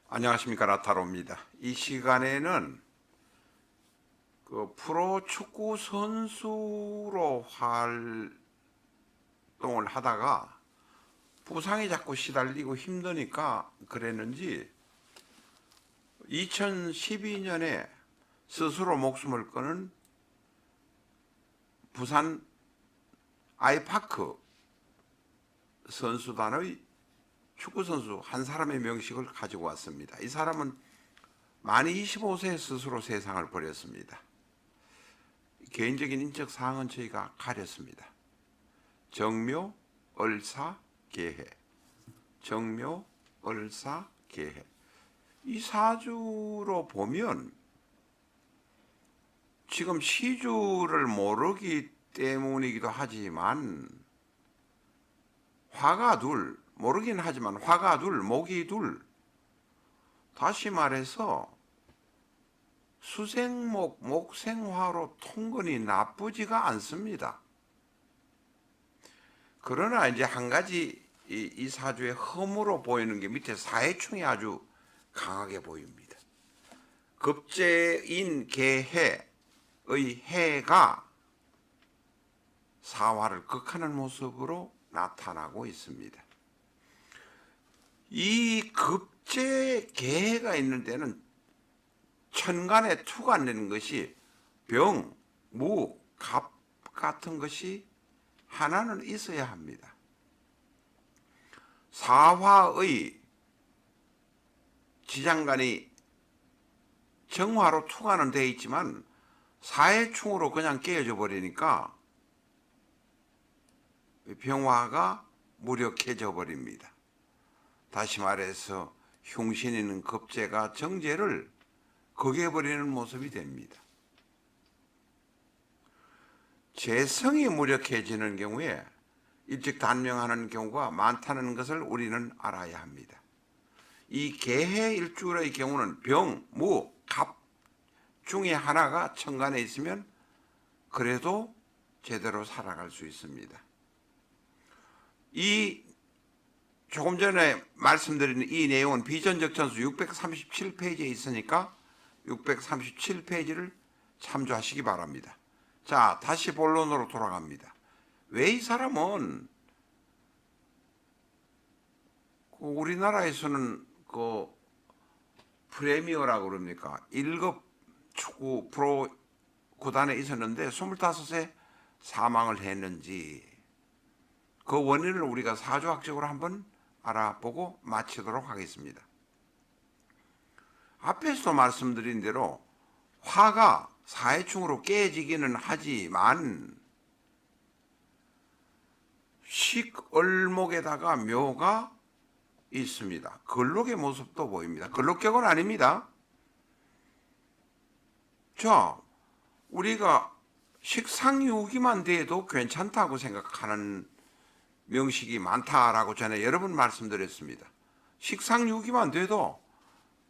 안녕하십니까, 라타로입니다. 이 시간에는 그 프로 축구 선수로 활동을 하다가 부상에 자꾸 시달리고 힘드니까 그랬는지 2012년에 스스로 목숨을 끊은 부산 아이파크 선수단의 축구 선수 한 사람의 명식을 가지고 왔습니다. 이 사람은 만 25세에 스스로 세상을 버렸습니다. 개인적인 인적 사항은 저희가 가렸습니다. 정묘, 을사, 계해. 정묘, 을사, 계해. 이 사주로 보면 지금 시주를 모르기 때문이기도 하지만 화가 둘, 모르긴 하지만 화가 둘, 목이 둘. 다시 말해서 수생목, 목생화로 통근이 나쁘지가 않습니다. 그러나 이제 한 가지 이 사주의 흠으로 보이는 게 밑에 사해충이 아주 강하게 보입니다. 급제인 계해의 해가 사화를 극하는 모습으로 나타나고 있습니다. 이 급제 계해가 있는 데는 천간에 투가 내는 것이 병, 무, 갑 같은 것이 하나는 있어야 합니다. 사화의 지장간이 정화로 투가는 되어 있지만 사해충으로 그냥 깨어져 버리니까 병화가 무력해져 버립니다. 다시 말해서 흉신이는 급제가 정제를 극해버리는 모습이 됩니다. 재성이 무력해지는 경우에 일찍 단명하는 경우가 많다는 것을 우리는 알아야 합니다. 이 계해 일주일의 경우는 병, 무, 갑 중에 하나가 천간에 있으면 그래도 제대로 살아갈 수 있습니다. 이 조금 전에 말씀드린 이 내용은 비전적 전수 637페이지에 있으니까 637페이지를 참조하시기 바랍니다. 자, 다시 본론으로 돌아갑니다. 왜 이 사람은 우리나라에서는 그 프리미어라고 그럽니까? 1급 축구 프로 구단에 있었는데 25세 사망을 했는지 그 원인을 우리가 사주학적으로 한번 알아보고 마치도록 하겠습니다. 앞에서도 말씀드린 대로 화가 사해충으로 깨지기는 하지만 식을목에다가 묘가 있습니다. 걸록의 모습도 보입니다. 걸록격은 아닙니다. 자, 우리가 식상유기만 돼도 괜찮다고 생각하는 명식이 많다라고 전에 여러 번 말씀드렸습니다. 식상유기만 돼도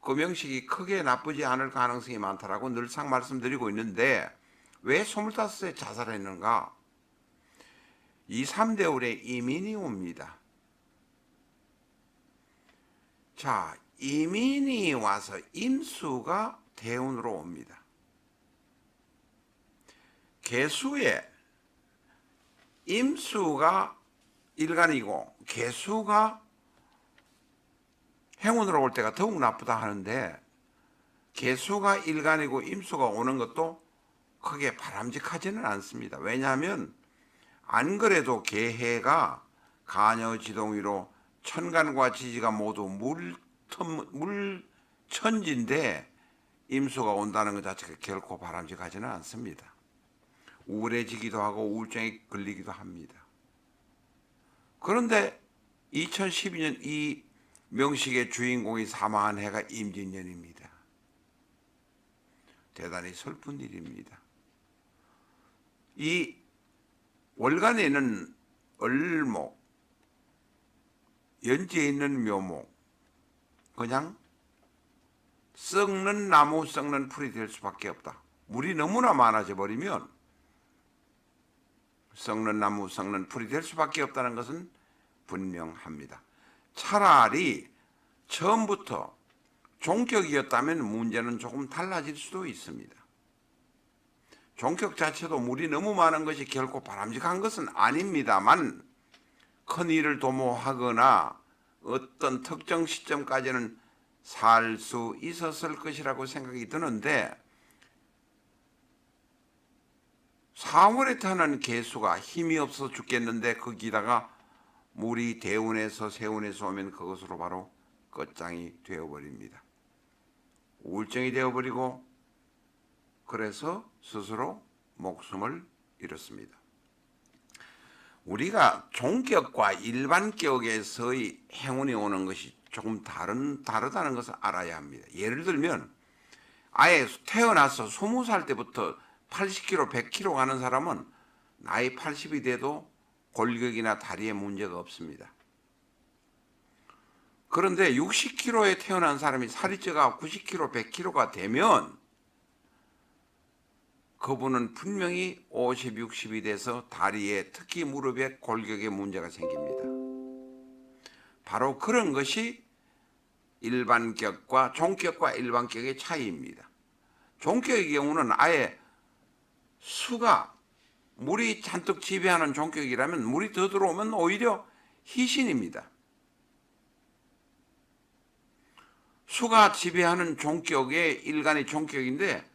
그 명식이 크게 나쁘지 않을 가능성이 많다라고 늘상 말씀드리고 있는데 왜 25세 자살했는가? 2, 3대울에 이민이 옵니다. 자, 이민이 와서 임수가 대운으로 옵니다. 개수에 임수가 일간이고 개수가 행운으로 올 때가 더욱 나쁘다 하는데 개수가 일간이고 임수가 오는 것도 크게 바람직하지는 않습니다. 왜냐하면 안 그래도 개해가 간여지동위로 천간과 지지가 모두 물천지인데 임수가 온다는 것 자체가 결코 바람직하지는 않습니다. 우울해지기도 하고 우울증에 걸리기도 합니다. 그런데 2012년 이 명식의 주인공이 사망한 해가 임진년입니다. 대단히 슬픈 일입니다. 이 월간에는 을목, 연지에 있는 묘목, 그냥 썩는 나무, 썩는 풀이 될 수밖에 없다. 물이 너무나 많아져 버리면 썩는 나무, 썩는 풀이 될 수밖에 없다는 것은 분명합니다. 차라리 처음부터 종격이었다면 문제는 조금 달라질 수도 있습니다. 종격 자체도 물이 너무 많은 것이 결코 바람직한 것은 아닙니다만 큰 일을 도모하거나 어떤 특정 시점까지는 살 수 있었을 것이라고 생각이 드는데 4월에 타는 개수가 힘이 없어 죽겠는데 거기다가 물이 대운에서 세운에서 오면 그것으로 바로 끝장이 되어버립니다. 우울증이 되어버리고 그래서 스스로 목숨을 잃었습니다. 우리가 종격과 일반격에서의 행운이 오는 것이 조금 다르다는 것을 알아야 합니다. 예를 들면 아예 태어나서 20살 때부터 80kg, 100kg 가는 사람은 나이 80이 돼도 골격이나 다리에 문제가 없습니다. 그런데 60kg에 태어난 사람이 살이 쪄가 90kg, 100kg가 되면 그분은 분명히 50, 60이 돼서 다리에 특히 무릎에 골격에 문제가 생깁니다. 바로 그런 것이 일반격과 종격과 일반격의 차이입니다. 종격의 경우는 아예 수가 물이 잔뜩 지배하는 종격이라면 물이 더 들어오면 오히려 희신입니다. 수가 지배하는 종격의 일간의 종격인데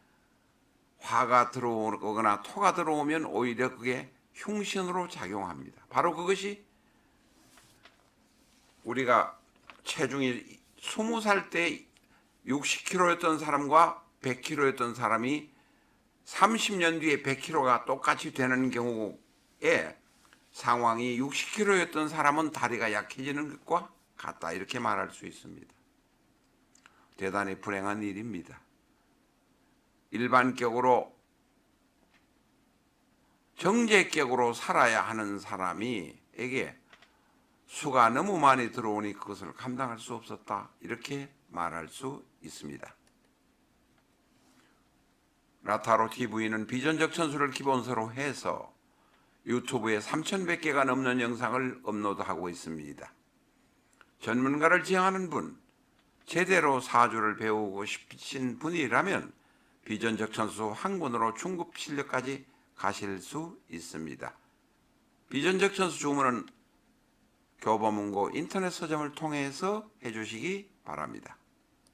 화가 들어오거나 토가 들어오면 오히려 그게 흉신으로 작용합니다. 바로 그것이 우리가 체중이 20살 때 60kg였던 사람과 100kg였던 사람이 30년 뒤에 100kg가 똑같이 되는 경우에 상황이 60kg였던 사람은 다리가 약해지는 것과 같다 이렇게 말할 수 있습니다. 대단히 불행한 일입니다. 일반격으로 정제격으로 살아야 하는 사람이에게 수가 너무 많이 들어오니 그것을 감당할 수 없었다 이렇게 말할 수 있습니다. 라타로 TV는 비전적 천수를 기본서로 해서 유튜브에 3,100개가 넘는 영상을 업로드하고 있습니다. 전문가를 지향하는 분, 제대로 사주를 배우고 싶으신 분이라면 비전적 천수 한 권으로 중급 실력까지 가실 수 있습니다. 비전적 천수 주문은 교보문고 인터넷 서점을 통해서 해주시기 바랍니다.